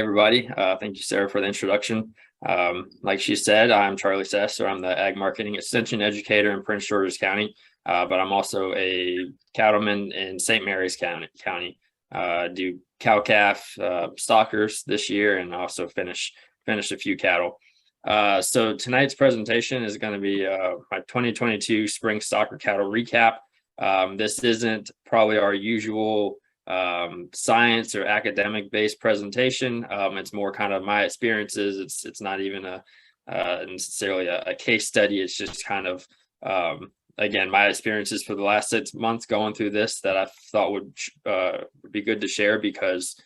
Everybody. Thank you, Sarah, for the introduction. Like she said, I'm Charlie Sasscer. I'm the Ag Marketing Extension Educator in Prince George's County, but I'm also a cattleman in St. Mary's County. Do cow-calf stockers this year, and also finished a few cattle. So tonight's presentation is going to be my 2022 spring stocker cattle recap. This isn't probably our usual science or academic based presentation. It's more kind of my experiences. It's not even necessarily a case study. It's just kind of again, my experiences for the last 6 months going through this that I thought would be good to share, because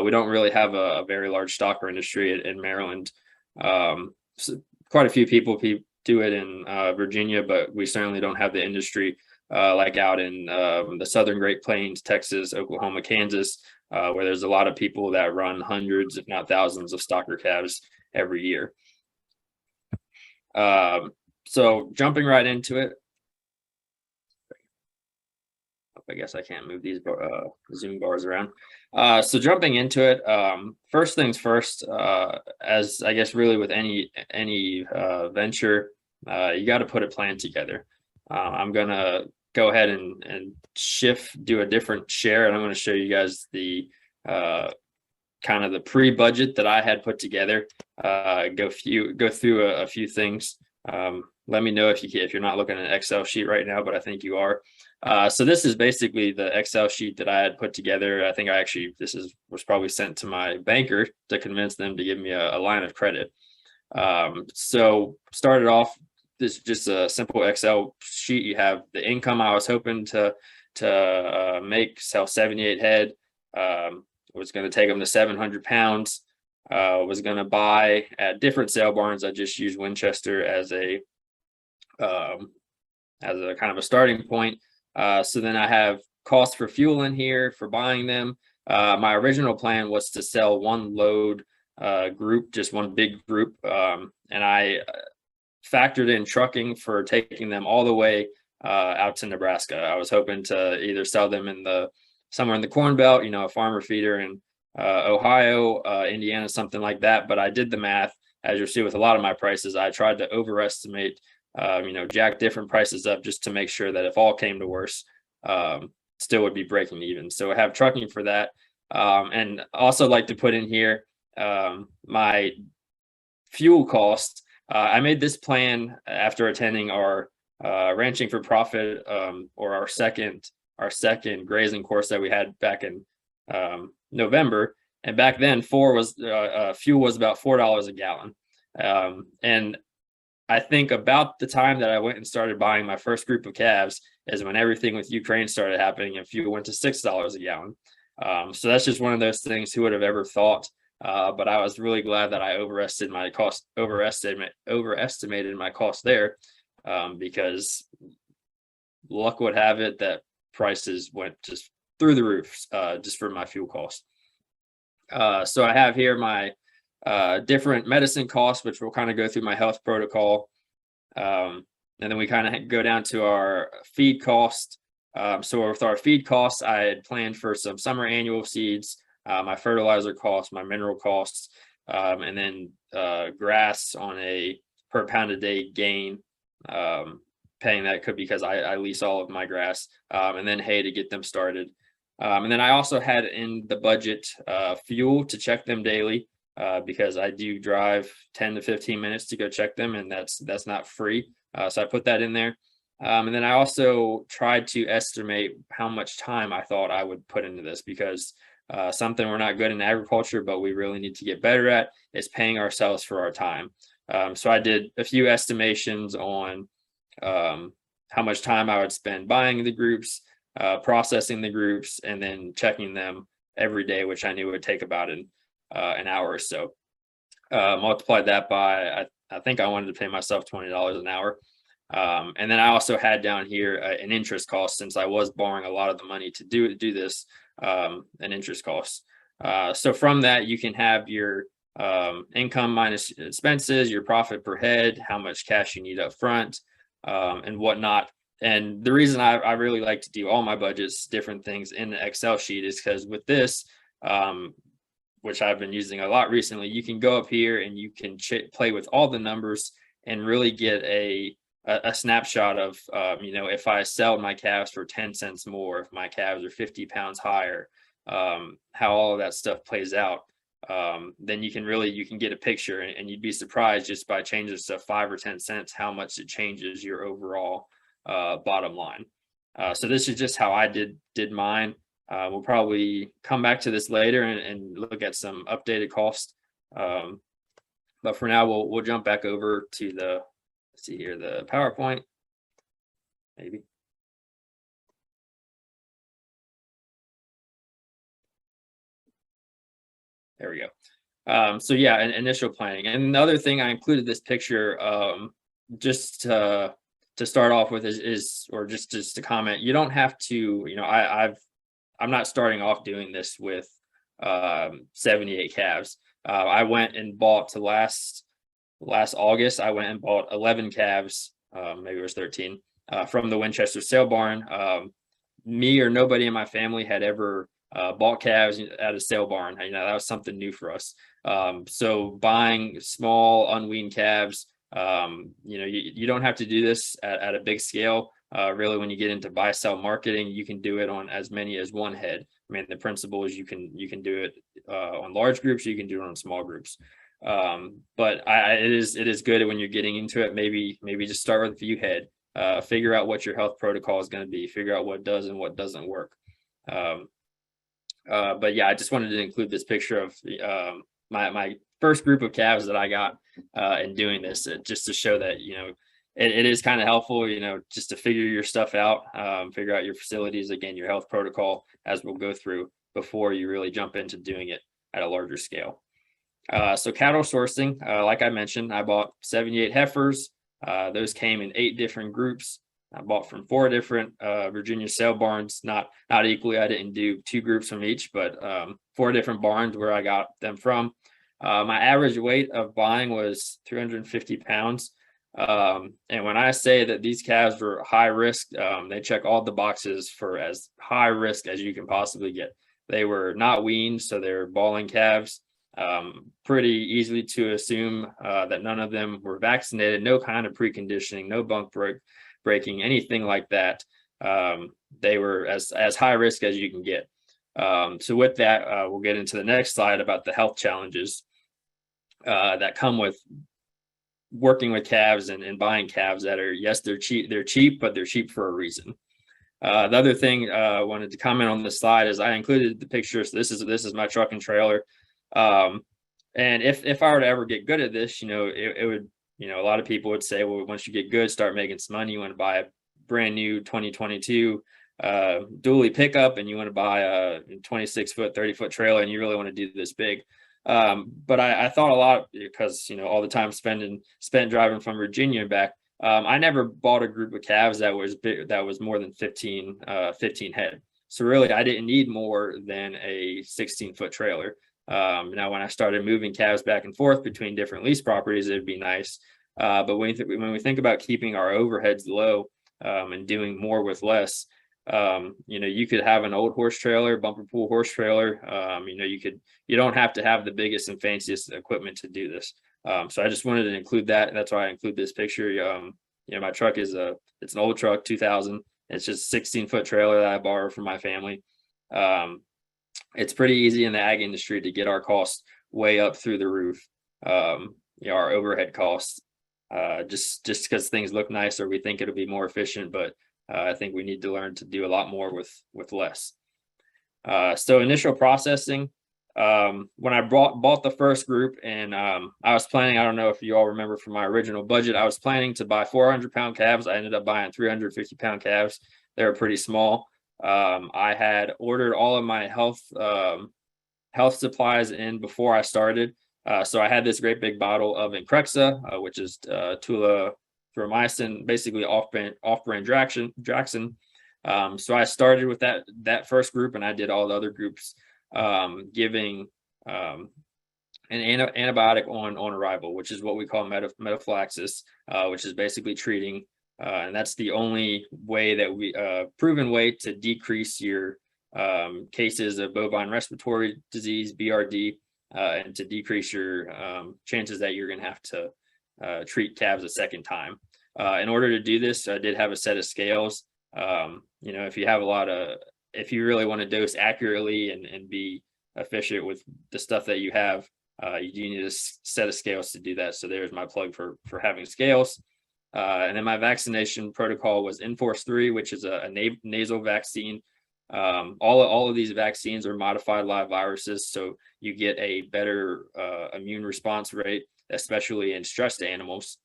we don't really have a very large stocker industry in Maryland. So quite a few people do it in Virginia, but we certainly don't have the industry like out in the Southern Great Plains, Texas, Oklahoma, Kansas, where there's a lot of people that run hundreds, if not thousands, of stocker calves every year. So jumping right into it, I guess I can't move these Zoom bars around. So jumping into it, first things first, as I guess really with any venture, you got to put a plan together. I'm gonna go ahead and do a different share, and I'm going to show you guys the kind of the pre-budget that I had put together. Go through a few things. Let me know if you're not looking at an Excel sheet right now, but I think you are. So this is basically the Excel sheet that I had put together. I think was probably sent to my banker to convince them to give me a line of credit. So started off, this is just a simple Excel sheet. You have the income I was hoping to sell 78 head. Was going to take them to 700 pounds. Was going to buy at different sale barns. I just used Winchester as a kind of a starting point. So then I have cost for fuel in here for buying them. My original plan was to sell one load group, just one big group, and I factored in trucking for taking them all the way out to Nebraska. I was hoping to either sell them somewhere in the Corn Belt, a farmer feeder in Ohio, Indiana, something like that. But I did the math, as you'll see with a lot of my prices. I tried to overestimate, jack different prices up just to make sure that if all came to worse, still would be breaking even. So I have trucking for that, and also like to put in here my fuel cost. I made this plan after attending our Ranching for Profit, or our second grazing course that we had back in November. And back then, fuel was about $4 a gallon. And I think about the time that I went and started buying my first group of calves is when everything with Ukraine started happening, and fuel went to $6 a gallon. So that's just one of those things. Who would have ever thought? But I was really glad that I overestimated my cost there, because luck would have it that prices went just through the roof just for my fuel cost. So I have here my different medicine costs, which will kind of go through my health protocol. And then we kind of go down to our feed cost. So with our feed costs, I had planned for some summer annual seeds, my fertilizer costs, my mineral costs, and then grass on a per pound a day gain, paying that because I lease all of my grass, and then hay to get them started. And then I also had in the budget fuel to check them daily, because I do drive 10 to 15 minutes to go check them, and that's not free. So I put that in there. And then I also tried to estimate how much time I thought I would put into this, because something we're not good in agriculture, but we really need to get better at is paying ourselves for our time. So I did a few estimations on how much time I would spend buying the groups, processing the groups, and then checking them every day, which I knew would take about an hour or so. Multiplied that by, I think I wanted to pay myself $20 an hour. And then I also had down here an interest cost, since I was borrowing a lot of the money to do this, an interest cost. So from that, you can have your income minus expenses, your profit per head, how much cash you need up front, and whatnot. And the reason I really like to do all my budgets, different things in the Excel sheet, is because with this, which I've been using a lot recently, you can go up here and you can play with all the numbers and really get a snapshot of, if I sell my calves for 10 cents more, if my calves are 50 pounds higher, how all of that stuff plays out. Then you can get a picture, and you'd be surprised just by changing stuff 5 or 10 cents, how much it changes your overall bottom line. So this is just how I did mine. We'll probably come back to this later and look at some updated costs. But for now, we'll jump back over to let's see here, the PowerPoint, maybe. There we go. So yeah, initial planning. And the other thing, I included this picture just to start off with is or just to comment. You don't have to, I'm not starting off doing this with 78 calves. I went and bought last August. I went and bought 11 calves, maybe it was 13, from the Winchester sale barn. Me or nobody in my family had ever bought calves at a sale barn. That was something new for us. So buying small unweaned calves, you don't have to do this at a big scale. Really, when you get into buy sell marketing, you can do it on as many as one head. I mean, the principle is you can do it on large groups, you can do it on small groups. But it is good when you're getting into it. Maybe just start with a few head, figure out what your health protocol is going to be, figure out what does and what doesn't work. But yeah, I just wanted to include this picture of my first group of calves that I got in doing this, just to show that, it is kind of helpful, just to figure your stuff out, figure out your facilities, again, your health protocol, as we'll go through, before you really jump into doing it at a larger scale. So cattle sourcing, like I mentioned, I bought 78 heifers. Those came in 8 different groups. I bought from 4 different Virginia sale barns, not equally. I didn't do 2 groups from each, but 4 different barns where I got them from. My average weight of buying was 350 pounds. And when I say that these calves were high risk, they check all the boxes for as high risk as you can possibly get. They were not weaned, so they're balling calves. Pretty easily to assume that none of them were vaccinated, no kind of preconditioning, no bunk breaking, anything like that. They were as high risk as you can get. So with that, we'll get into the next slide about the health challenges that come with working with calves and buying calves that are, yes, they're cheap, but they're cheap for a reason. The other thing I wanted to comment on this slide is I included the picture. So this is my truck and trailer. And if I were to ever get good at this, it would, a lot of people would say, well, once you get good, start making some money, you want to buy a brand new 2022 dually pickup, and you want to buy a 26-foot, 30-foot trailer, and you really want to do this big. But I thought a lot, because, all the time spent driving from Virginia and back. I never bought a group of calves that was big, that was more than 15 head. So really, I didn't need more than a 16-foot trailer. Now, when I started moving calves back and forth between different lease properties, it'd be nice. But when we think about keeping our overheads low and doing more with less, you could have an old horse trailer, bumper pool horse trailer. You don't have to have the biggest and fanciest equipment to do this. So I just wanted to include that. And that's why I include this picture. My truck it's an old truck, 2000. It's just a 16-foot trailer that I borrowed from my family. It's pretty easy in the ag industry to get our costs way up through the roof. Our overhead costs, just because things look nice, or we think it'll be more efficient, but I think we need to learn to do a lot more with less. So initial processing, when I bought the first group, and I was planning, I don't know if you all remember from my original budget, I was planning to buy 400-pound calves. I ended up buying 350-pound calves. They were pretty small. I had ordered all of my health supplies in before I started. So I had this great big bottle of Increxa, which is tulathromycin, basically off-brand Draxin. So I started with that first group, and I did all the other groups, giving an antibiotic on arrival, which is what we call metaphylaxis, which is basically treating. And that's the only way that proven way to decrease your cases of bovine respiratory disease, BRD, and to decrease your chances that you're going to have to treat calves a second time. In order to do this, I did have a set of scales. You know, if you have if you really want to dose accurately and be efficient with the stuff that you have, you do need a set of scales to do that. So there's my plug for having scales. And then my vaccination protocol was Enforce 3, which is a nasal vaccine. All of these vaccines are modified live viruses, so you get a better immune response rate, especially in stressed animals.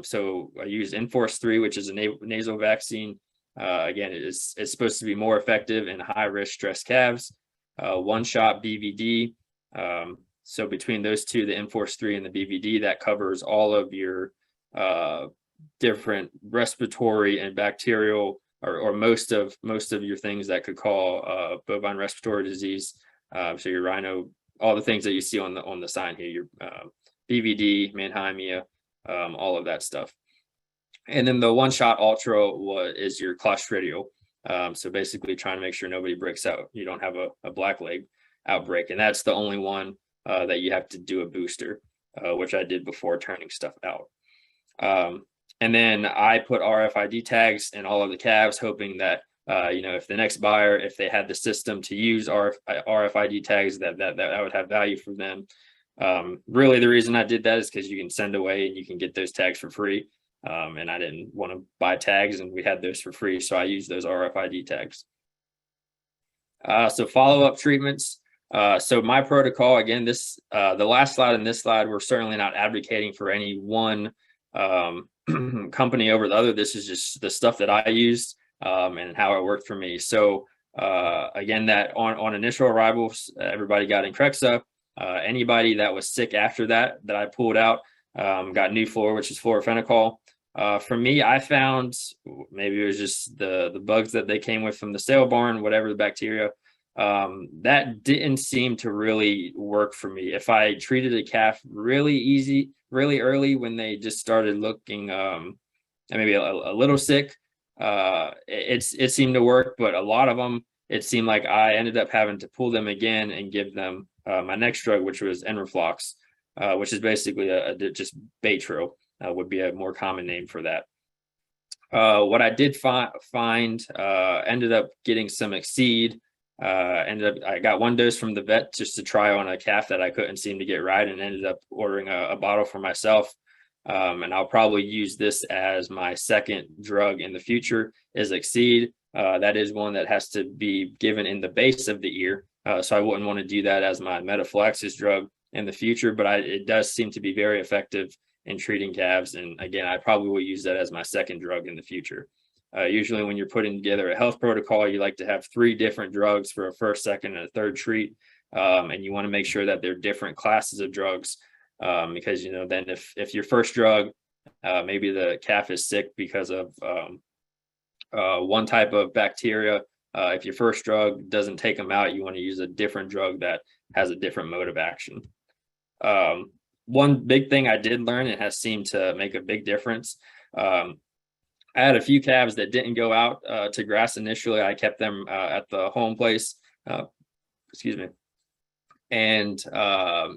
So I use Enforce 3, which is a nasal vaccine. Again, it's supposed to be more effective in high-risk stressed calves. One-shot BVD. So between those two, the Enforce 3 and the BVD, that covers all of your different respiratory and bacterial, or most of your things that could cause bovine respiratory disease. So your rhino, all the things that you see on the sign here, your BVD, Mannheimia, all of that stuff. And then the one-shot ultra is your Clostridial. So basically trying to make sure nobody breaks out. You don't have a black leg outbreak. And that's the only one that you have to do a booster, which I did before turning stuff out. And then I put RFID tags in all of the calves, hoping that, you know, if the next buyer, if they had the system to use RFID tags, that would have value for them. Really, the reason I did that is because you can send away and you can get those tags for free. And I didn't want to buy tags, and we had those for free, so I used those RFID tags. So follow-up treatments. So my protocol, again, the last slide and this slide, we're certainly not advocating for any one company over the other. This is just the stuff that I used and how it worked for me. So again, that on initial arrivals, everybody got Increxxa. Anybody that was sick after that I pulled out got new Flora, which is fluorphenicol. For me, I found, maybe it was just the bugs that they came with from the sale barn, whatever the bacteria, that didn't seem to really work for me. If I treated a calf really early when they just started looking maybe a little sick, it seemed to work. But a lot of them, it seemed like I ended up having to pull them again and give them my next drug, which was Enroflox, which is basically just Baytril, would be a more common name for that. What I did find, ended up getting some Exceed. I got one dose from the vet just to try on a calf that I couldn't seem to get right, and ended up ordering a bottle for myself. And I'll probably use this as my second drug in the future, is Exceed. That is one that has to be given in the base of the ear. So I wouldn't want to do that as my metaphylaxis drug in the future, but it does seem to be very effective in treating calves. And again, I probably will use that as my second drug in the future. Usually when you're putting together a health protocol, you like to have 3 different drugs for a first, second, and a third treat. And you want to make sure that they're different classes of drugs, because, you know, then if your first drug, maybe the calf is sick because of one type of bacteria, if your first drug doesn't take them out, you want to use a different drug that has a different mode of action. One big thing I did learn, it has seemed to make a big difference. I had a few calves that didn't go out to grass initially. I kept them at the home place, excuse me, and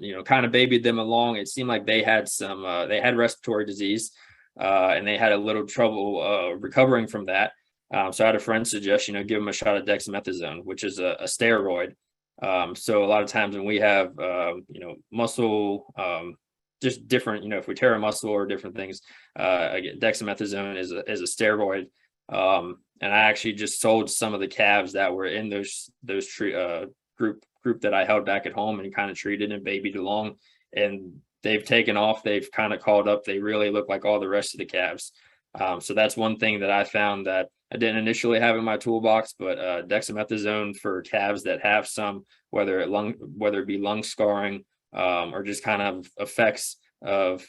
you know, kind of babied them along. It seemed like they had they had respiratory disease, and they had a little trouble recovering from that. So I had a friend suggest, you know, give them a shot of dexamethasone, which is a steroid. So a lot of times when we have, you know, muscle, just different, you know, if we tear a muscle or different things, again, dexamethasone is a steroid. And I actually just sold some of the calves that were in those group that I held back at home and kind of treated and babied along, and they've taken off. They've kind of called up. They really look like all the rest of the calves. So that's one thing that I found that I didn't initially have in my toolbox, but dexamethasone for calves that have some, whether it be lung scarring, or just kind of effects of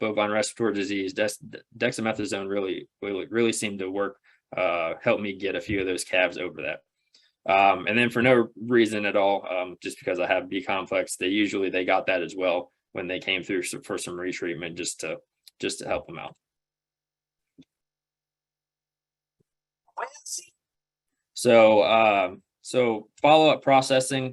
bovine respiratory disease, dexamethasone really seemed to work, help me get a few of those calves over that. And then for no reason at all, just because I have B complex, they got that as well when they came through for some retreatment, just to help them out. So So follow-up processing,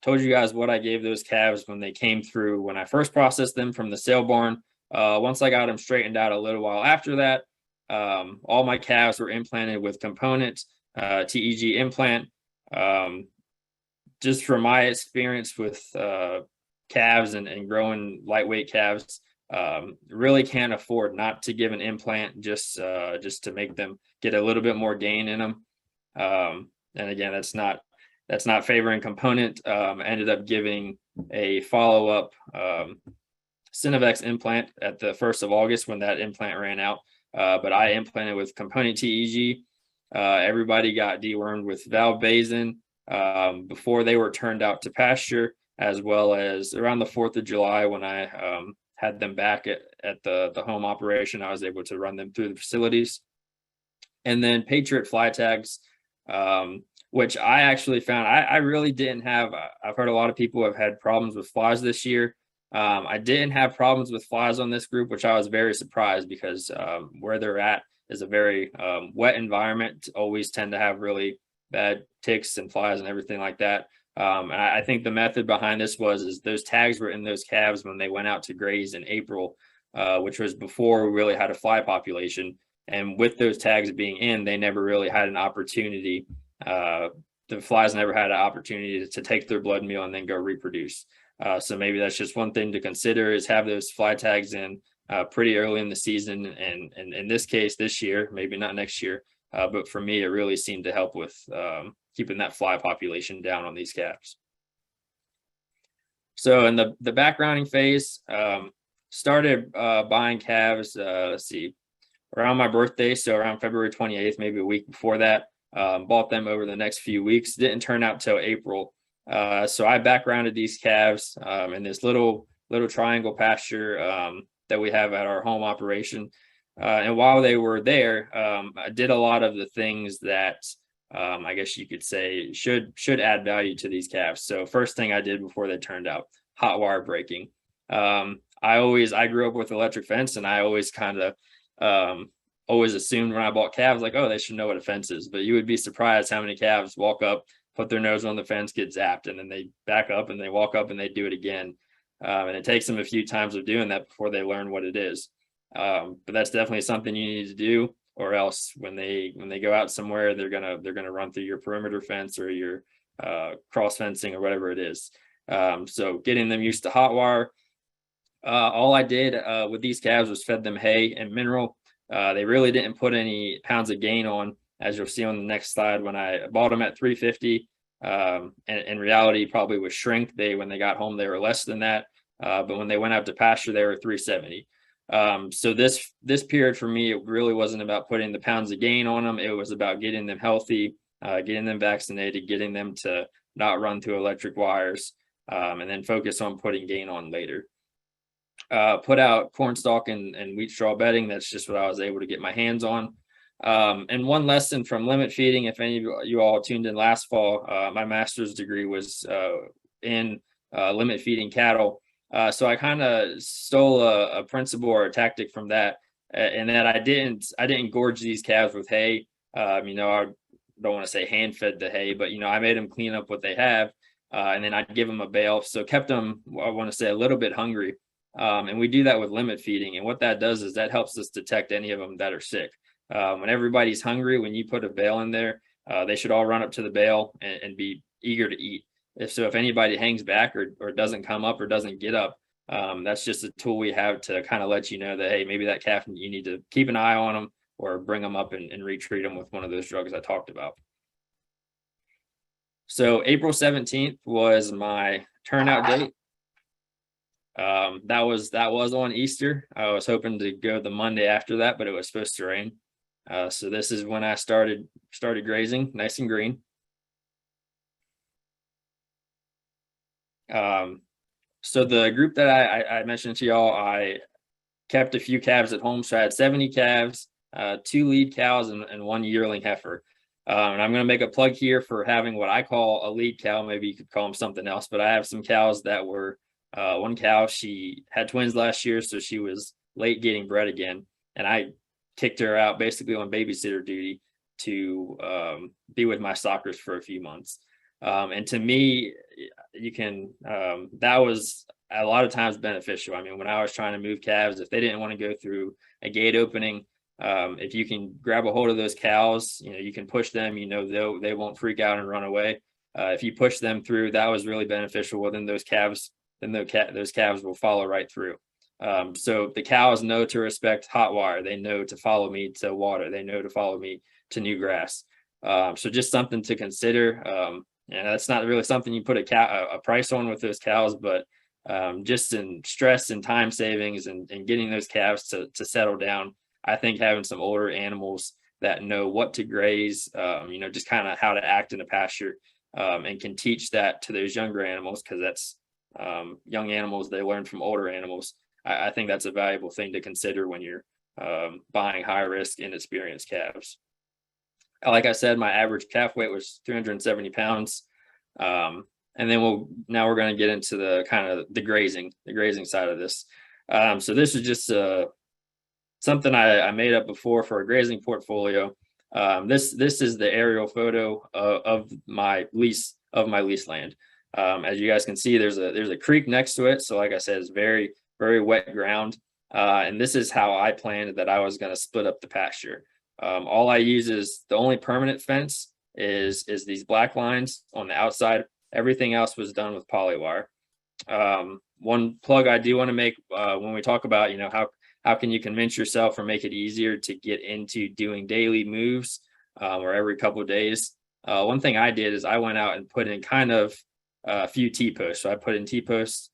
told you guys what I gave those calves when they came through, when I first processed them from the sale barn. Once I got them straightened out a little while after that, all my calves were implanted with component TEG implant. Just from my experience with calves and growing lightweight calves, really can't afford not to give an implant just to make them get a little bit more gain in them. And again, that's not favoring component. Ended up giving a follow-up Synovex implant at the 1st of August when that implant ran out. But I implanted with component TEG. Everybody got dewormed with valve Basin before they were turned out to pasture, as well as around the 4th of July when I had them back at the home operation. I was able to run them through the facilities. And then Patriot fly tags, which I actually found I really didn't have. I've heard a lot of people have had problems with flies this year. I didn't have problems with flies on this group, which I was very surprised because where they're at is a very wet environment, always tend to have really bad ticks and flies and everything like that. And I think the method behind this is those tags were in those calves when they went out to graze in April, which was before we really had a fly population. And with those tags being in, they never really had an opportunity. The flies never had an opportunity to take their blood meal and then go reproduce. So maybe that's just one thing to consider, is have those fly tags in pretty early in the season. And in this case, this year, maybe not next year, but for me, it really seemed to help with keeping that fly population down on these calves. So in the backgrounding phase, started buying calves, let's see, around my birthday, so around February 28th, maybe a week before that. Bought them over the next few weeks. Didn't turn out till April. So I backgrounded these calves in this little triangle pasture that we have at our home operation. And while they were there, I did a lot of the things that I guess you could say should add value to these calves. So first thing I did before they turned out, hot wire breaking. I grew up with electric fence, and I always kind of always assumed when I bought calves, like, oh, they should know what a fence is. But you would be surprised how many calves walk up, put their nose on the fence, get zapped, and then they back up and they walk up and they do it again. And it takes them a few times of doing that before they learn what it is. But that's definitely something you need to do, or else when they go out somewhere, they're gonna run through your perimeter fence or your cross fencing or whatever it is. So getting them used to hot wire. All I did with these calves was fed them hay and mineral. They really didn't put any pounds of gain on, as you'll see on the next slide. When I bought them at 350, and in reality, probably with shrink, when they got home, they were less than that. But when they went out to pasture, they were 370. So this period for me, it really wasn't about putting the pounds of gain on them. It was about getting them healthy, getting them vaccinated, getting them to not run through electric wires, and then focus on putting gain on later. Put out corn stalk and wheat straw bedding. That's just what I was able to get my hands on. And one lesson from limit feeding, if any of you all tuned in last fall, my master's degree was in limit feeding cattle. So I kind of stole a principle or a tactic from that, and that I didn't gorge these calves with hay. I don't want to say hand fed the hay, but I made them clean up what they have, and then I'd give them a bale. So kept them, I want to say, a little bit hungry. And we do that with limit feeding. And what that does is that helps us detect any of them that are sick. When everybody's hungry, when you put a bale in there, they should all run up to the bale and be eager to eat. If anybody hangs back or doesn't come up or doesn't get up, that's just a tool we have to kind of let you know that, hey, maybe that calf, you need to keep an eye on them or bring them up and retreat them with one of those drugs I talked about. So April 17th was my turnout date. That was on Easter. I was hoping to go the Monday after that, but it was supposed to rain. So this is when I started grazing, nice and green. So the group that I mentioned to y'all, I kept a few calves at home. So I had 70 calves, 2 lead cows and 1 yearling heifer. And I'm going to make a plug here for having what I call a lead cow. Maybe you could call them something else, but I have some cows that were, one cow, she had twins last year, so she was late getting bred again. And I kicked her out basically on babysitter duty. be with my stockers for a few months. And to me, you can that was a lot of times beneficial. I mean, when I was trying to move calves, if they didn't want to go through a gate opening, if you can grab a hold of those cows, you can push them, they won't freak out and run away. If you push them through, that was really beneficial. Well, then those calves will follow right through. So the cows know to respect hot wire. They know to follow me to water. They know to follow me to new grass. So just something to consider. And that's not really something you put a price on with those cows, but just in stress and time savings and getting those calves to settle down, I think having some older animals that know what to graze, just kind of how to act in a pasture, and can teach that to those younger animals, because that's young animals, they learn from older animals. I think that's a valuable thing to consider when you're buying high risk, inexperienced calves. Like I said, my average calf weight was 370 pounds. And then we're going to get into the kind of the grazing side of this. So this is just something I made up before for a grazing portfolio. This is the aerial photo of my lease land. As you guys can see, there's a creek next to it. So like I said, it's very, very wet ground. And this is how I planned that I was going to split up the pasture. All I use is the only permanent fence is these black lines on the outside. Everything else was done with polywire. One plug I do want to make when we talk about, how can you convince yourself or make it easier to get into doing daily moves or every couple of days. One thing I did is I went out and put in kind of a few T-posts. So I put in T-posts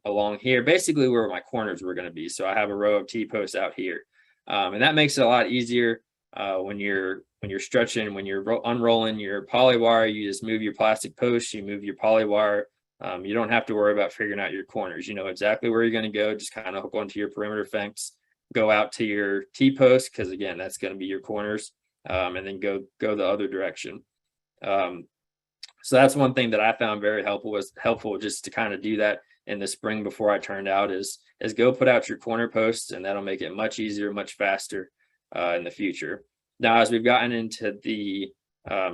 along here, basically where my corners were going to be. So I have a row of T-posts out here. And that makes it a lot easier when you're stretching, when you're unrolling your polywire. You just move your plastic posts, you move your polywire. You don't have to worry about figuring out your corners. You know exactly where you're going to go. Just kind of hook onto your perimeter fence, go out to your T-post, because again, that's going to be your corners, and then go the other direction. So that's one thing that I found very helpful just to kind of do that in the spring before I turned out is go put out your corner posts, and that'll make it much easier, much faster in the future. Now, as we've gotten into the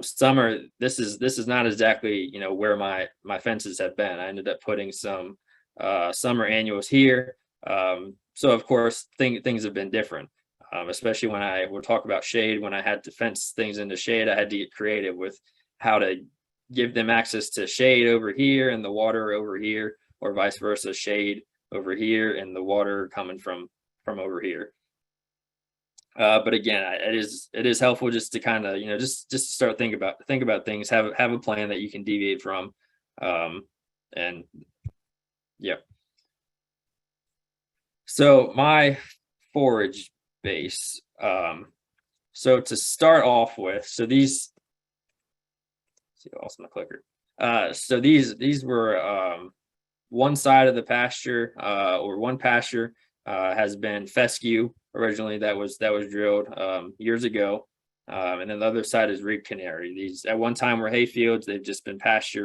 summer, this is not exactly where my fences have been. I ended up putting some summer annuals here. So of course things have been different, especially when we'll talk about shade. When I had to fence things into shade, I had to get creative with how to give them access to shade over here and the water over here, or vice versa, shade over here and the water coming from over here. But again, it is helpful just to kind of just to start think about things, have a plan that you can deviate from, and yeah. So my forage base. So to start off with, so these. See, I lost my clicker. So these were one side of the pasture, or one pasture has been fescue. Originally that was drilled years ago, and then the other side is reed canary. These at one time were hay fields. They've just been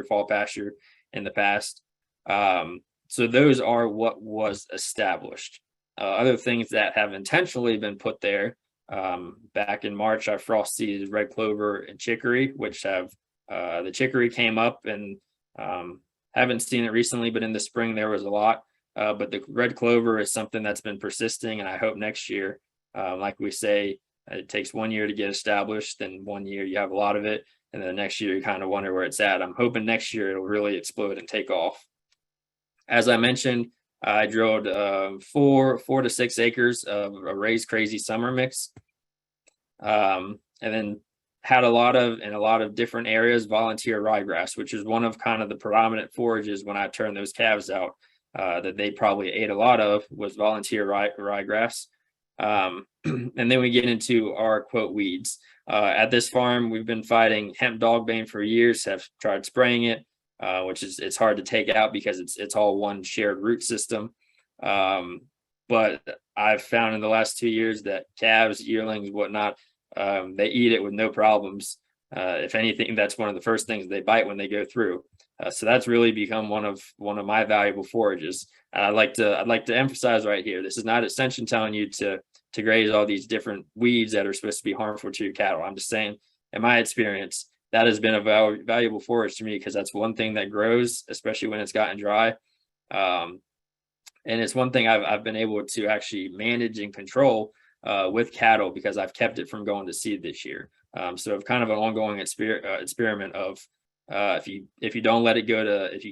fall pasture in the past. So those are what was established. Other things that have intentionally been put there, back in March, I frost seeded red clover and chicory, which have the chicory came up, and haven't seen it recently, but in the spring there was a lot. But the red clover is something that's been persisting, and I hope next year, like we say, it takes 1 year to get established, then 1 year you have a lot of it, and then the next year you kind of wonder where it's at. I'm hoping next year it'll really explode and take off. As I mentioned, I drilled 4 to 6 acres of a raised crazy summer mix, and then had a lot of different areas volunteer ryegrass, which is one of kind of the predominant forages when I turned those calves out. That they probably ate a lot of was volunteer ryegrass. And then we get into our quote weeds. At this farm, we've been fighting hemp dogbane for years, have tried spraying it, which it's hard to take out because it's all one shared root system. But I've found in the last 2 years that calves, yearlings, whatnot, they eat it with no problems. If anything, that's one of the first things they bite when they go through. So that's really become one of my valuable forages. And I'd like to emphasize right here, this is not extension telling you to to graze all these different weeds that are supposed to be harmful to your cattle. I'm just saying, in my experience, that has been a valuable forage to me, because that's one thing that grows, especially when it's gotten dry. And it's one thing I've been able to actually manage and control with cattle, because I've kept it from going to seed this year. So kind of an ongoing experiment of if you don't let it go to, if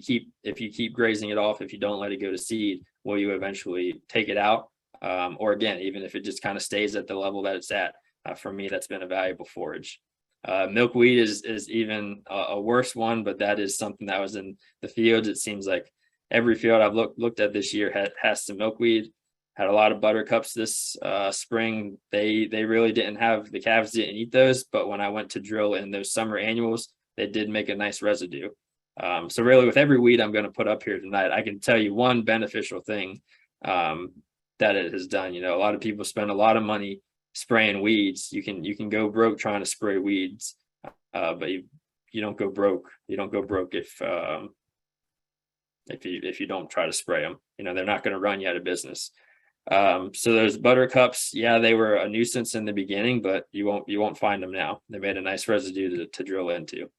you keep grazing it off, if you don't let it go to seed, will you eventually take it out? Or again, even if it just kind of stays at the level that it's at, for me, that's been a valuable forage. Milkweed is even a worse one, but that is something that was in the fields. It seems like every field I've looked at this year has some milkweed. Had a lot of buttercups this spring. They really didn't have, the calves didn't eat those, but when I went to drill in those summer annuals, they did make a nice residue. So really, with every weed I'm going to put up here tonight, I can tell you one beneficial thing that it has done. A lot of people spend a lot of money spraying weeds. You can go broke trying to spray weeds, but you don't go broke. You don't go broke if you don't try to spray them. They're not going to run you out of business. So those buttercups, yeah, they were a nuisance in the beginning, but you won't find them now. They made a nice residue to drill into.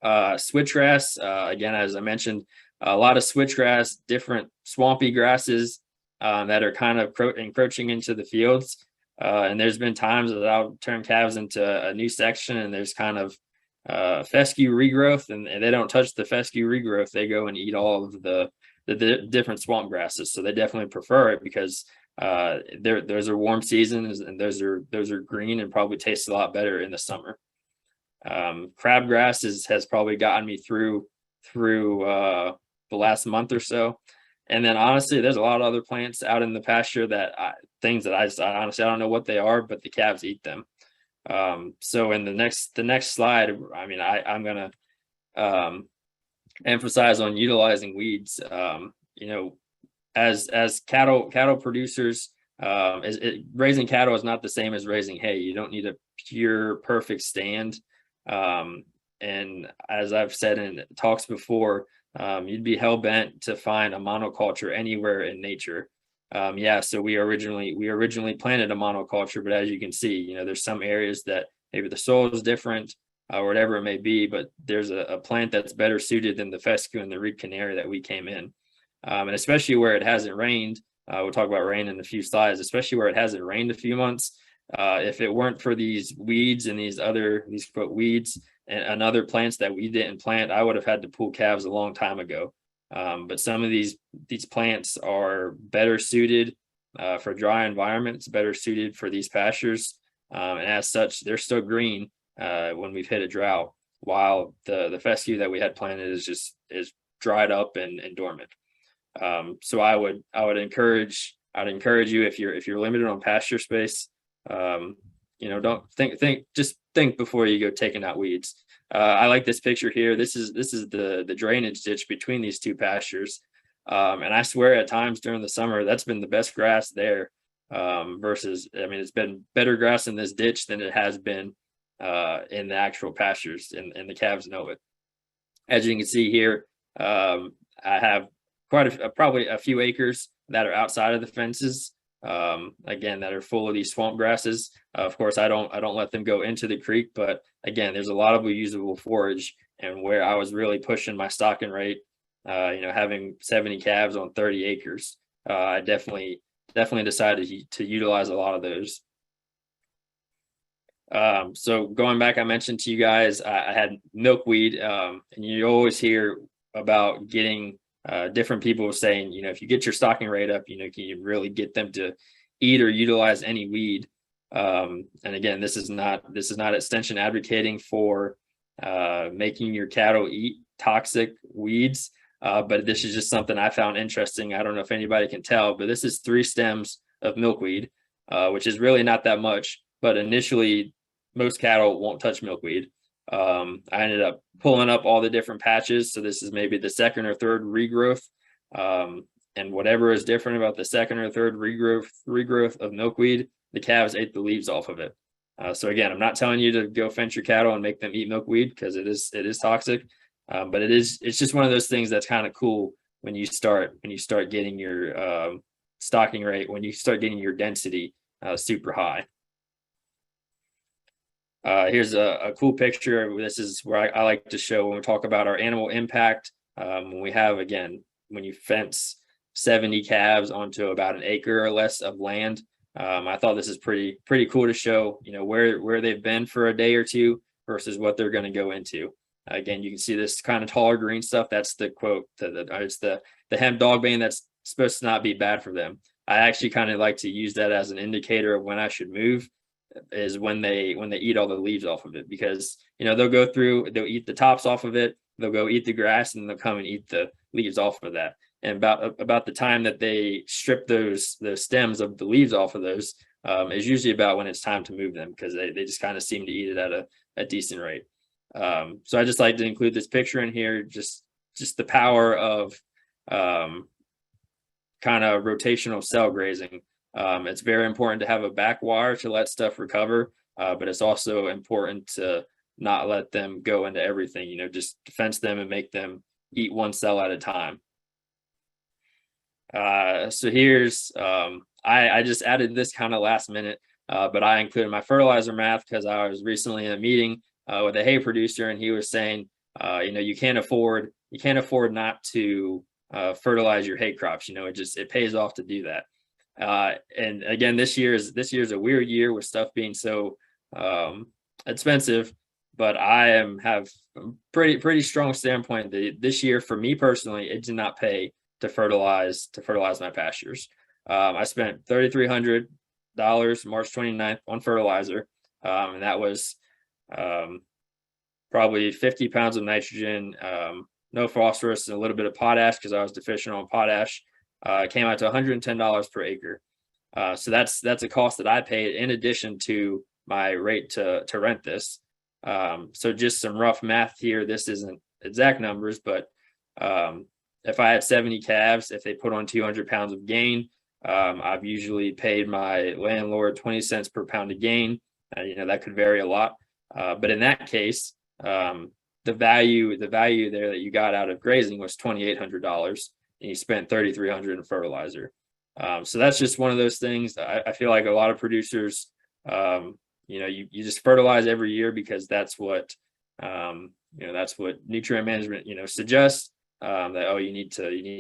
Switchgrass, again, as I mentioned, a lot of switchgrass, different swampy grasses that are kind of encroaching into the fields. And there's been times that I'll turn calves into a new section, and there's kind of fescue regrowth, and they don't touch the fescue regrowth. They go and eat all of the different swamp grasses. So they definitely prefer it, because those are warm seasons, and those are green and probably taste a lot better in the summer. Crabgrass has probably gotten me through the last month or so. And then honestly, there's a lot of other plants out in the pasture I honestly, I don't know what they are, but the calves eat them. So in the next slide, I mean, I'm gonna emphasize on utilizing weeds. As cattle producers, raising cattle is not the same as raising hay. You don't need a pure perfect stand. And as I've said in talks before, you'd be hell bent to find a monoculture anywhere in nature. So we originally planted a monoculture, but as you can see, there's some areas that maybe the soil is different, or whatever it may be, but there's a plant that's better suited than the fescue and the reed canary that we came in. And especially where it hasn't rained, we'll talk about rain in a few slides, especially where it hasn't rained a few months. If it weren't for these weeds and these quote weeds and other plants that we didn't plant, I would have had to pull calves a long time ago. But some of these plants are better suited for dry environments, better suited for these pastures, and as such, they're still green when we've hit a drought, while the fescue that we had planted is dried up and dormant. So I would encourage you, if you're limited on pasture space, don't just think before you go taking out weeds. I like this picture here. This is the drainage ditch between these two pastures. And I swear at times during the summer, that's been the best grass there, versus, I mean, it's been better grass in this ditch than it has been in the actual pastures, and the calves know it. As you can see here, I have probably a few acres that are outside of the fences, again, that are full of these swamp grasses. Of course, I don't let them go into the creek, but again, there's a lot of usable forage. And where I was really pushing my stocking rate, having 70 calves on 30 acres, I definitely decided to utilize a lot of those. So going back, I mentioned to you guys, I had milkweed, and you always hear about getting different people saying, if you get your stocking rate up, can you really get them to eat or utilize any weed? And again, this is not extension advocating for making your cattle eat toxic weeds, but this is just something I found interesting. I don't know if anybody can tell, but this is 3 stems of milkweed, which is really not that much, but initially most cattle won't touch milkweed. I ended up pulling up all the different patches. So this is maybe the 2nd or 3rd regrowth. And whatever is different about the 2nd or 3rd regrowth of milkweed, the calves ate the leaves off of it. So again, I'm not telling you to go fence your cattle and make them eat milkweed, because it is toxic. But it's just one of those things that's kind of cool when you start getting your stocking rate, when you start getting your density super high. Here's a cool picture. This is where I like to show when we talk about our animal impact. When we have, again, when you fence 70 calves onto about an acre or less of land, I thought this is pretty cool to show, where they've been for a day or two versus what they're going to go into. Again, you can see this kind of taller green stuff. That's the quote. It's the hemp dog bane that's supposed to not be bad for them. I actually kind of like to use that as an indicator of when I should move, is when they eat all the leaves off of it, because they'll go through, they'll eat the tops off of it, they'll go eat the grass, and they'll come and eat the leaves off of that. And about the time that they strip those stems of the leaves off of those is usually about when it's time to move them, because they just kind of seem to eat it at a decent rate. So I just like to include this picture in here, just the power of kind of rotational cell grazing. It's very important to have a back wire to let stuff recover, but it's also important to not let them go into everything, just fence them and make them eat one cell at a time. So here's, I just added this kind of last minute, but I included my fertilizer math because I was recently in a meeting with a hay producer, and he was saying, you can't afford not to fertilize your hay crops. It pays off to do that. And again, this year's a weird year with stuff being so expensive, but I have a pretty strong standpoint that this year, for me personally, it did not pay to fertilize my pastures. I spent $3,300 March 29th on fertilizer, and that was probably 50 pounds of nitrogen, no phosphorus, and a little bit of potash because I was deficient on potash. It came out to $110 per acre. So that's a cost that I paid in addition to my rate to rent this. So just some rough math here. This isn't exact numbers, but if I had 70 calves, if they put on 200 pounds of gain, I've usually paid my landlord 20 cents per pound of gain. That could vary a lot. But in that case, the value there that you got out of grazing was $2,800, and you spent $3,300 in fertilizer. So that's just one of those things. I feel like a lot of producers, you just fertilize every year because that's what nutrient management, suggests, that, you need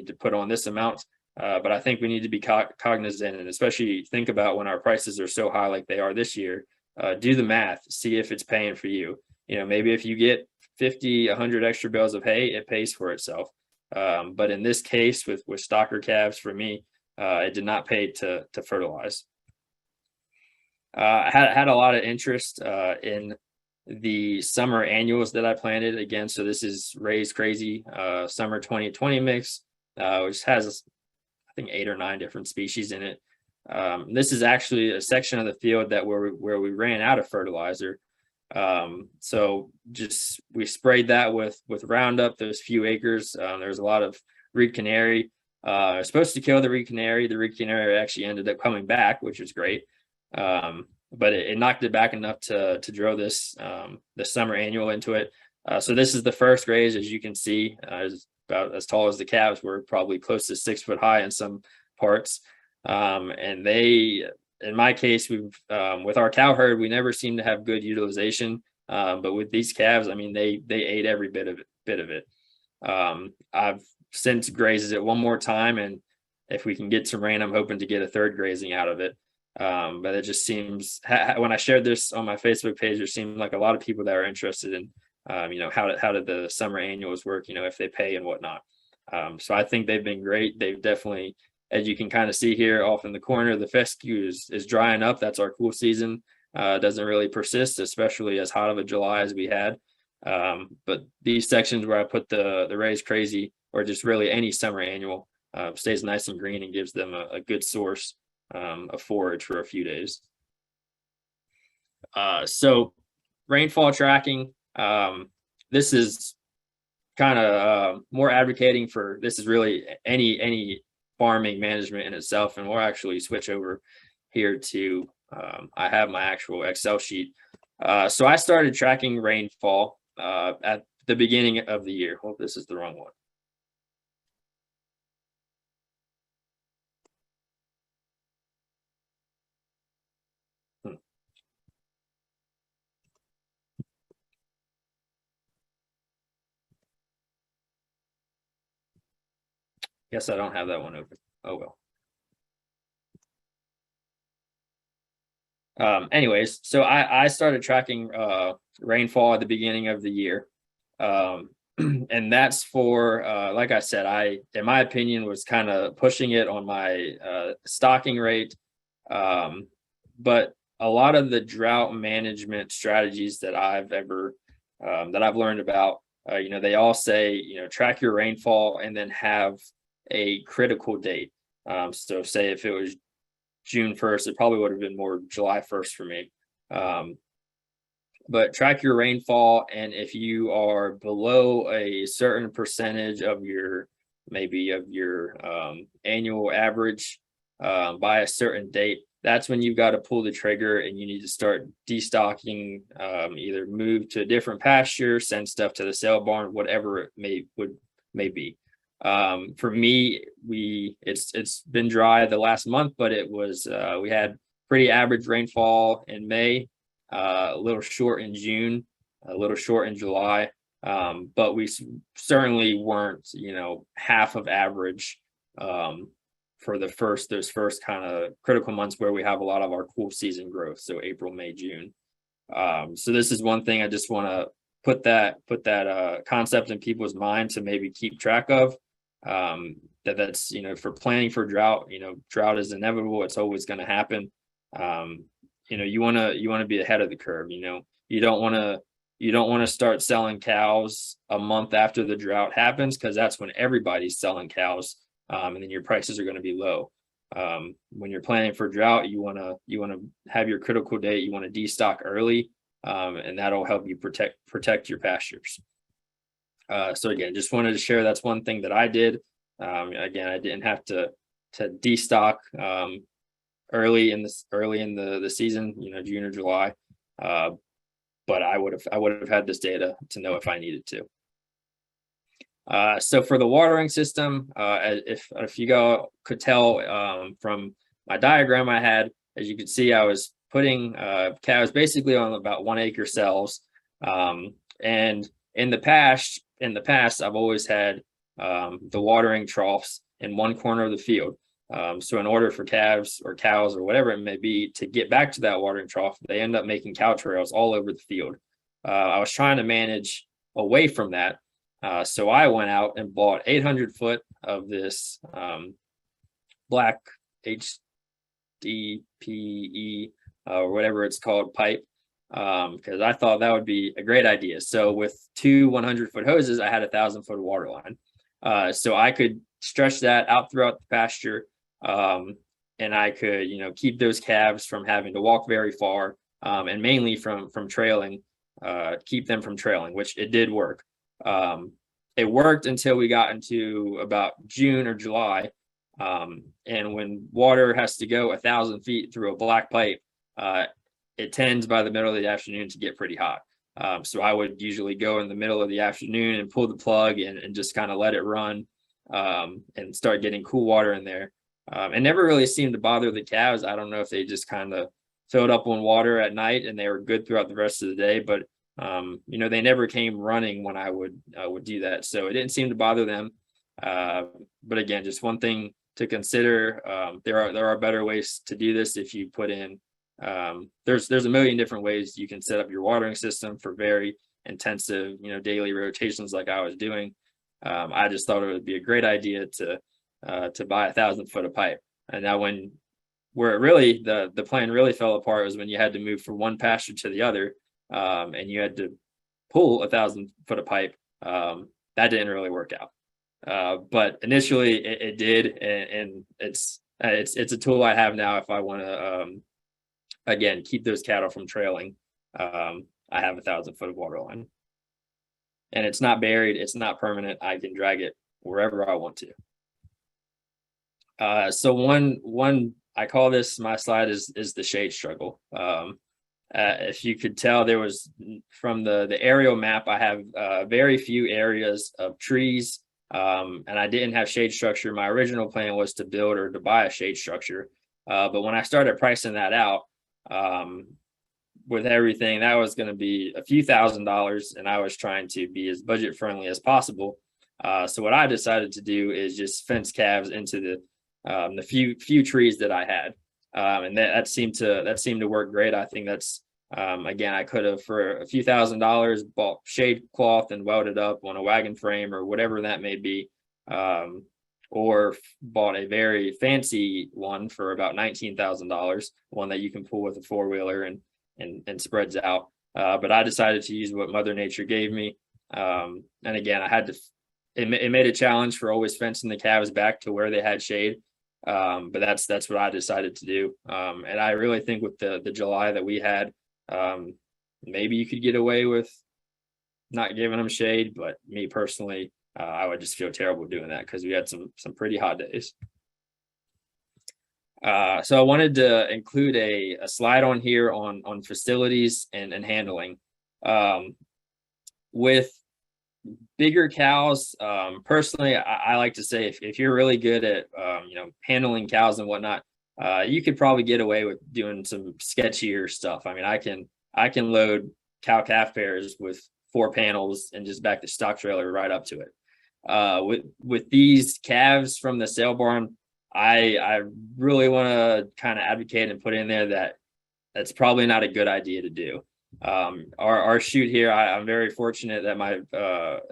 to put on this amount. But I think we need to be cognizant, and especially think about when our prices are so high like they are this year, do the math, see if it's paying for you. Maybe if you get 50, 100 extra bales of hay, it pays for itself. But in this case, with stocker calves, for me, it did not pay to fertilize. I had a lot of interest in the summer annuals that I planted. Again, so this is Raised Crazy summer 2020 mix, which has, I think, 8 or 9 different species in it. This is actually a section of the field where we ran out of fertilizer. So we sprayed that with Roundup, those few acres. There's a lot of reed canary. I was supposed to kill the reed canary. The reed canary actually ended up coming back, which was great. But it knocked it back enough to drill this summer annual into it. So this is the first graze. As you can see, is about as tall as the calves were, probably close to 6 foot high in some parts. And in my case, with our cow herd, we never seem to have good utilization. But with these calves, they ate every bit of it. I've since grazed it one more time, and if we can get some rain, I'm hoping to get a third grazing out of it. But it just seems, when I shared this on my Facebook page, there seemed like a lot of people that are interested in, how did the summer annuals work, if they pay and whatnot. So I think they've been great. They've definitely, as you can kind of see here off in the corner, the fescue is drying up. That's our cool season. It doesn't really persist, especially as hot of a July as we had. But these sections where I put the Raised Crazy, or just really any summer annual, stays nice and green and gives them a good source of forage for a few days. So rainfall tracking, this is kind of more advocating for, this is really any farming management in itself, and we'll actually switch over here to I have my actual Excel sheet. So I started tracking rainfall at the beginning of the year. Well, this is the wrong one. Guess I don't have that one open. Oh well. Anyways, so I started tracking rainfall at the beginning of the year. And that's for like I said, I in my opinion was kind of pushing it on my stocking rate. But a lot of the drought management strategies that I've learned about, they all say, track your rainfall and then have a critical date. So say if it was June 1st, it probably would have been more July 1st for me. But track your rainfall, and if you are below a certain percentage of your annual average by a certain date, that's when you've got to pull the trigger and you need to start destocking, either move to a different pasture, send stuff to the sale barn, whatever it may be. For me, it's been dry the last month, but we had pretty average rainfall in May, a little short in June, a little short in July, but we certainly weren't, half of average for those first kind of critical months where we have a lot of our cool season growth, so April, May, June. So this is one thing I just want to put that concept in people's mind to maybe keep track of. That's for planning for drought. Drought is inevitable; it's always going to happen. You want to be ahead of the curve. You don't want to start selling cows a month after the drought happens, because that's when everybody's selling cows, and then your prices are going to be low. When you're planning for drought, you want to have your critical date. You want to destock early, and that'll help you protect your pastures. So again, just wanted to share that's one thing that I did. Again, I didn't have to destock early in the season, June or July, but I would have had this data to know if I needed to. So for the watering system, if you could tell from my diagram I had, as you can see, I was putting cows basically on about 1 acre cells, and in the past I've always had the watering troughs in one corner of the field. So in order for calves or cows or whatever it may be to get back to that watering trough, they end up making cow trails all over the field. I was trying to manage away from that. So I went out and bought 800 foot of this black HDPE or whatever it's called pipe, because I thought that would be a great idea. So with two 100-foot hoses, I had 1,000-foot water line. So I could stretch that out throughout the pasture, and I could, keep those calves from having to walk very far, and mainly from trailing, keep them from trailing, which it did work. It worked until we got into about June or July, and when water has to go 1,000 feet through a black pipe, it tends by the middle of the afternoon to get pretty hot. So I would usually go in the middle of the afternoon and pull the plug and just kind of let it run, and start getting cool water in there. It never really seemed to bother the cows. I don't know if they just kind of filled up on water at night and they were good throughout the rest of the day, but they never came running when I would do that. So it didn't seem to bother them. But again, just one thing to consider. There are better ways to do this. If you put in, there's a million different ways you can set up your watering system for very intensive, daily rotations like I was doing. I just thought it would be a great idea to buy 1,000 foot of pipe. And now where it really, the plan really fell apart was when you had to move from one pasture to the other, and you had to pull 1,000 foot of pipe. That didn't really work out. But initially it did. And it's a tool I have now if I want to, again, keep those cattle from trailing. I have 1,000 foot of water line, and it's not buried. It's not permanent. I can drag it wherever I want to. So one, I call this, my slide is the shade struggle. If you could tell, there was, from the aerial map, I have very few areas of trees, and I didn't have shade structure. My original plan was to build or to buy a shade structure. But when I started pricing that out, with everything, that was going to be a few $1,000s, and I was trying to be as budget friendly as possible. So what I decided to do is just fence calves into the few trees that I had, and that seemed to work great. I think that's again, I could have for a few $1,000s bought shade cloth and welded up on a wagon frame or whatever that may be, or bought a very fancy one for about $19,000, one that you can pull with a four-wheeler and spreads out. But I decided to use what Mother Nature gave me. And again, I had to. It made a challenge for always fencing the calves back to where they had shade. But that's what I decided to do. And I really think with the July that we had, maybe you could get away with not giving them shade, but me personally, I would just feel terrible doing that because we had some pretty hot days. So I wanted to include a slide on here on facilities and handling. With bigger cows, personally, I like to say if you're really good at handling cows and whatnot, you could probably get away with doing some sketchier stuff. I mean, I can load cow calf pairs with 4 panels and just back the stock trailer right up to it. With these calves from the sale barn, I really want to kind of advocate and put in there that that's probably not a good idea to do. Our chute here, I'm very fortunate that my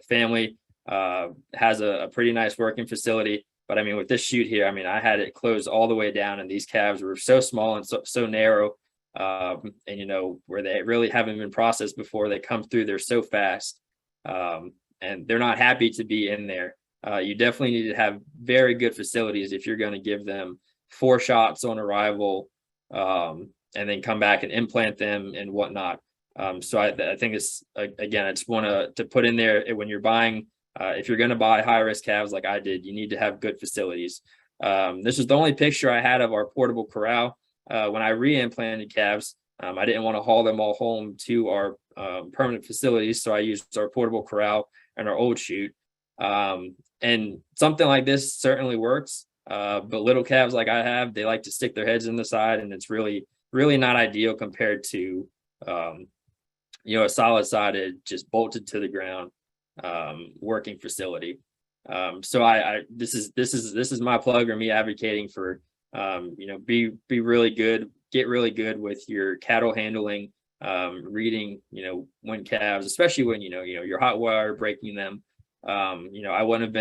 family has a pretty nice working facility. But I mean, with this chute here, I mean, I had it closed all the way down, and these calves were so small and so narrow, and where they really haven't been processed before. They come through, they're so fast, and they're not happy to be in there. You definitely need to have very good facilities if you're going to give them 4 shots on arrival, and then come back and implant them and whatnot. So I think it's, again, I just want to put in there when you're buying, if you're going to buy high risk calves like I did, you need to have good facilities. This is the only picture I had of our portable corral. When I re-implanted calves, I didn't want to haul them all home to our permanent facilities, so I used our portable corral and our old chute. And something like this certainly works, but little calves like I have, they like to stick their heads in the side, and it's really not ideal compared to a solid sided, just bolted to the ground working facility. So this is my plug, or me advocating for be really good, get really good with your cattle handling, reading when calves, especially when you're hot wire breaking them. I wouldn't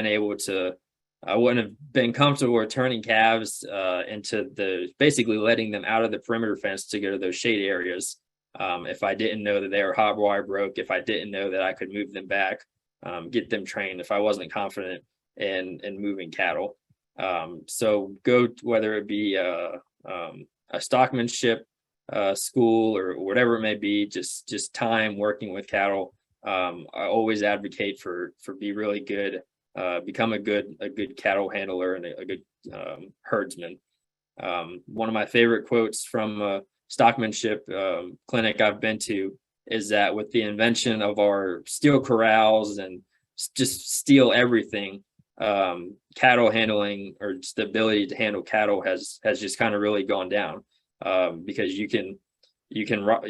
have been comfortable returning calves into basically letting them out of the perimeter fence to go to those shade areas if I didn't know that they were hot wire broke, if I didn't know that I could move them back, get them trained, if I wasn't confident in moving cattle. So go, whether it be a stockmanship school or whatever it may be, just time working with cattle. I always advocate for be really good, become a good cattle handler and a good herdsman. One of my favorite quotes from a stockmanship clinic I've been to is that with the invention of our steel corrals and just steel everything, cattle handling, or just the ability to handle cattle has just kind of really gone down, because you can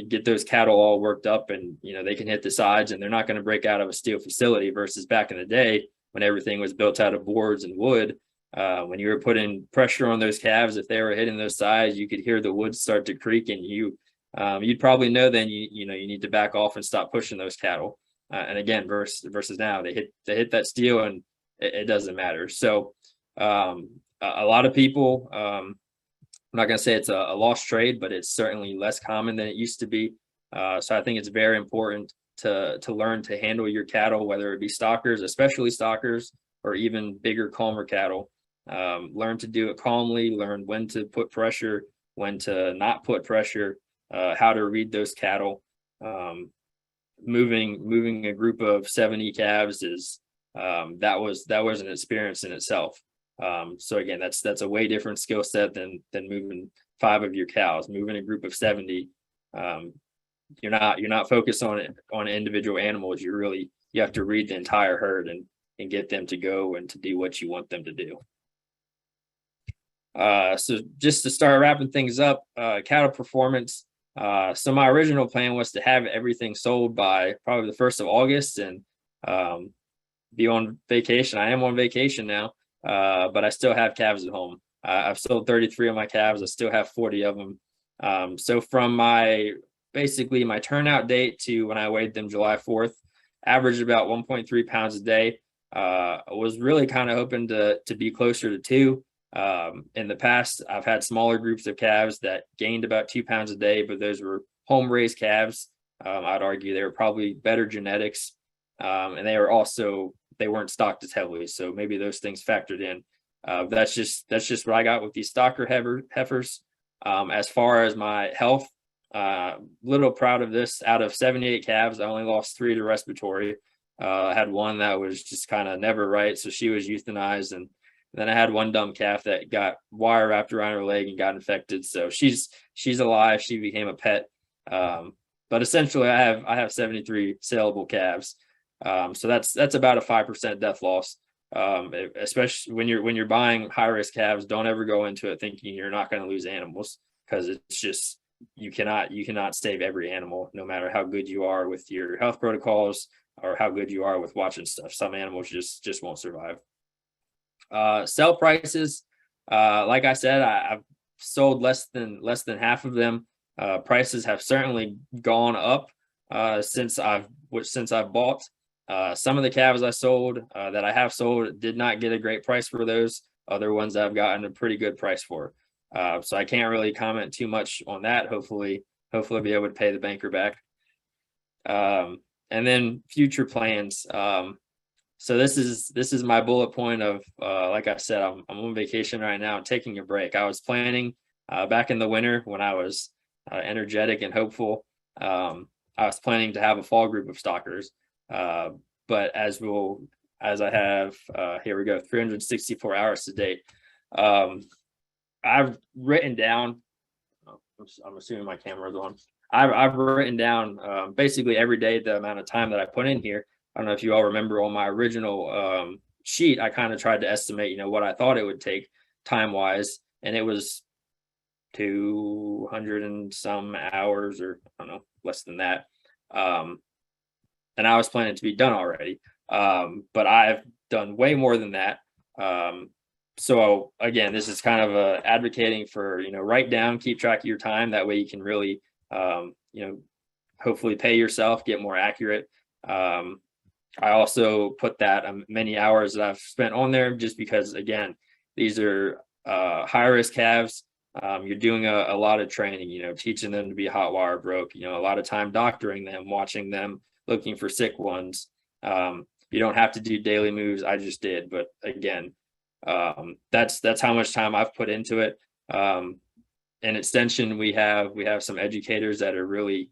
get those cattle all worked up, and they can hit the sides and they're not going to break out of a steel facility, versus back in the day when everything was built out of boards and wood. When you were putting pressure on those calves, if they were hitting those sides, you could hear the wood start to creak, and you'd probably know then you need to back off and stop pushing those cattle. And again, versus now, they hit that steel and it doesn't matter. So a lot of people, I'm not going to say it's a lost trade, but it's certainly less common than it used to be. So I think it's very important to learn to handle your cattle, whether it be stockers, especially stockers, or even bigger, calmer cattle. Learn to do it calmly, learn when to put pressure, when to not put pressure, how to read those cattle. Moving a group of 70 calves is that was an experience in itself. So again, that's a way different skill set than moving 5 of your cows. Moving a group of 70, you're not focused on individual animals. You have to read the entire herd and get them to go and to do what you want them to do. So just to start wrapping things up, cattle performance. So my original plan was to have everything sold by probably the 1st of August, and be on vacation. I am on vacation now, but I still have calves at home. I've sold 33 of my calves. I still have 40 of them. So from basically my turnout date to when I weighed them July 4th, averaged about 1.3 pounds a day. I was really kind of hoping to be closer to 2. In the past, I've had smaller groups of calves that gained about 2 pounds a day, but those were home raised calves. I'd argue they were probably better genetics, and they weren't stocked as heavily, so maybe those things factored in. That's just what I got with these stocker heifers. As far as my health, little proud of this. Out of 78 calves, I only lost 3 to respiratory. I had one that was just kind of never right, so she was euthanized, and then I had one dumb calf that got wire wrapped around her leg and got infected. So she's alive. She became a pet. But essentially, I have 73 saleable calves. So that's about a 5% death loss. Especially when you're buying high risk calves, don't ever go into it thinking you're not going to lose animals, because it's just you cannot save every animal, no matter how good you are with your health protocols or how good you are with watching stuff. Some animals just won't survive. Sell prices, like I said, I've sold less than half of them. Prices have certainly gone up since I've bought. Some of the calves I sold that I have sold did not get a great price for those. Other ones I've gotten a pretty good price for. So I can't really comment too much on that. Hopefully be able to pay the banker back. And then future plans. So this is my bullet point of, like I said, I'm on vacation right now, taking a break. I was planning back in the winter when I was energetic and hopeful. I was planning to have a fall group of stockers, but as I have, here we go, 364 hours to date. I've written down, I'm assuming my camera's on. I've written down basically every day the amount of time that I put in here. I don't know if you all remember on my original sheet, I kind of tried to estimate, what I thought it would take time wise, and it was 200 and some hours, or I don't know, less than that. And I was planning to be done already, but I've done way more than that. So again, this is kind of advocating for, write down, keep track of your time. That way you can really, hopefully pay yourself, get more accurate. I also put that many hours that I've spent on there, just because, again, these are high risk calves. You're doing a lot of training, teaching them to be hot wire broke, a lot of time doctoring them, watching them, looking for sick ones. You don't have to do daily moves. I just did, but again, that's how much time I've put into it. In extension, we have some educators that are really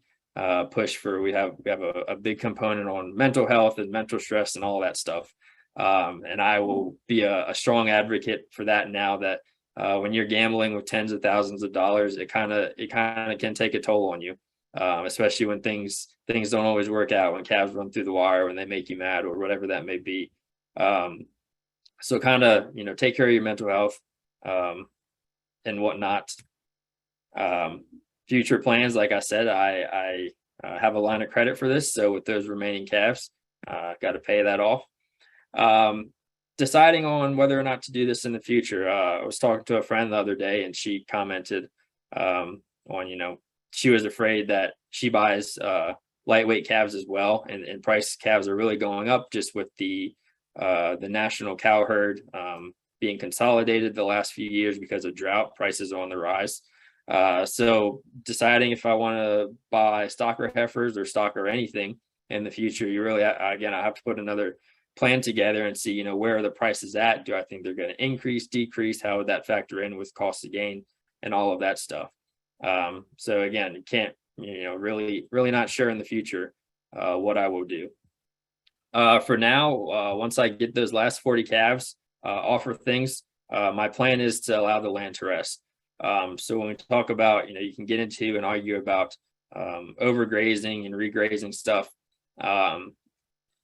push for, we have a big component on mental health and mental stress and all that stuff. And I will be a strong advocate for that now that when you're gambling with tens of thousands of dollars, it kind of can take a toll on you, especially when things don't always work out, when calves run through the wire, when they make you mad or whatever that may be. So kind of, take care of your mental health and whatnot. Future plans, like I said, I have a line of credit for this. So with those remaining calves, got to pay that off. Deciding on whether or not to do this in the future. I was talking to a friend the other day, and she commented on, she was afraid that she buys lightweight calves as well, and price calves are really going up just with the national cow herd being consolidated the last few years because of drought. Prices are on the rise. So deciding if I want to buy stocker heifers or stocker anything in the future, you really, again, I have to put another plan together and see, where are the prices at? Do I think they're going to increase, decrease? How would that factor in with cost of gain and all of that stuff? So again, you can't, really not sure in the future what I will do. For now, once I get those last 40 calves off of things, my plan is to allow the land to rest. So when we talk about, you can get into and argue about overgrazing and regrazing stuff.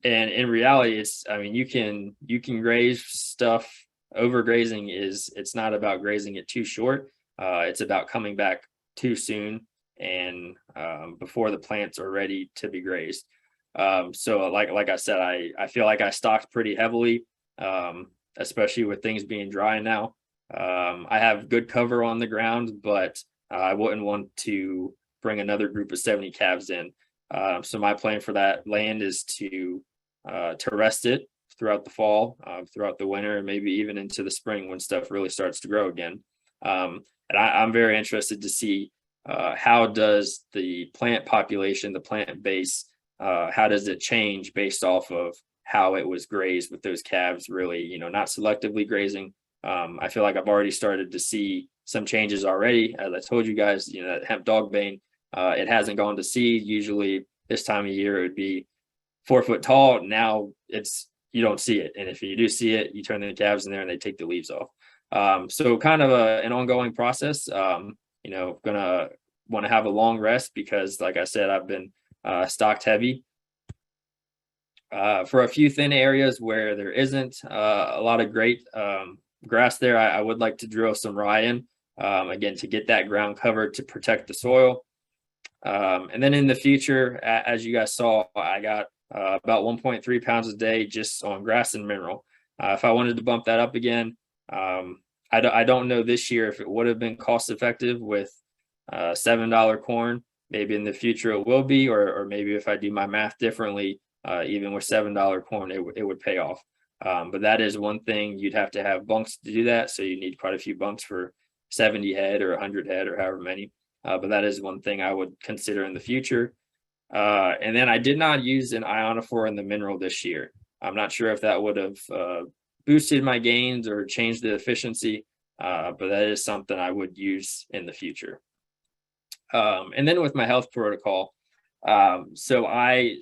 And in reality, you can graze stuff. Overgrazing it's not about grazing it too short. It's about coming back too soon and before the plants are ready to be grazed. So like I said, I feel like I stocked pretty heavily, especially with things being dry now. I have good cover on the ground, but I wouldn't want to bring another group of 70 calves in. So my plan for that land is to rest it throughout the fall, throughout the winter, and maybe even into the spring when stuff really starts to grow again. And I'm very interested to see how does the plant population, the plant base, how does it change based off of how it was grazed with those calves, really, not selectively grazing. I feel like I've already started to see some changes already. As I told you guys, that hemp dog bane, it hasn't gone to seed. Usually this time of year, it would be 4 foot tall. Now you don't see it. And if you do see it, you turn the calves in there and they take the leaves off. So kind of an ongoing process. Gonna want to have a long rest because, like I said, I've been stocked heavy. For a few thin areas where there isn't a lot of great grass there, I would like to drill some rye in, again, to get that ground covered to protect the soil. And then in the future, as you guys saw, I got about 1.3 pounds a day just on grass and mineral. If I wanted to bump that up again, I don't know this year if it would have been cost effective with $7 corn. Maybe in the future it will be, or maybe if I do my math differently, even with $7 corn, it would pay off. But that is one thing, you'd have to have bunks to do that. So you need quite a few bunks for 70 head or 100 head or however many. But that is one thing I would consider in the future. And then I did not use an ionophore in the mineral this year. I'm not sure if that would have boosted my gains or changed the efficiency, but that is something I would use in the future. And then with my health protocol, so I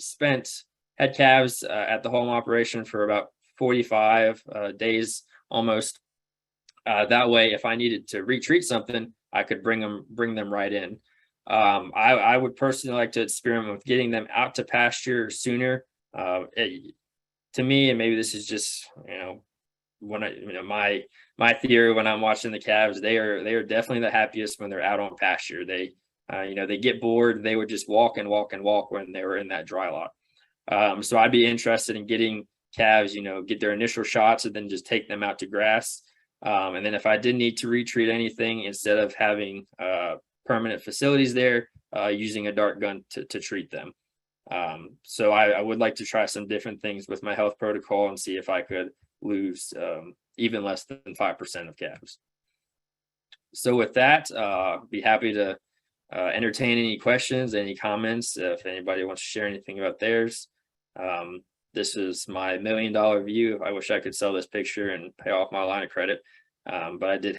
had calves at the home operation for about 45 days almost. That way, if I needed to retreat something, I could bring them right in. I would personally like to experiment with getting them out to pasture sooner. To me, and maybe this is just my theory when I'm watching the calves, they are definitely the happiest when they're out on pasture. They get bored. They would just walk and walk and walk when they were in that dry lot. So I'd be interested in getting calves, get their initial shots and then just take them out to grass. And then if I did need to retreat anything, instead of having permanent facilities there, using a dart gun to treat them. So I would like to try some different things with my health protocol and see if I could lose even less than 5% of calves. So with that, be happy to entertain any questions, any comments, if anybody wants to share anything about theirs. This is my $1 million view. I wish I could sell this picture and pay off my line of credit, but I did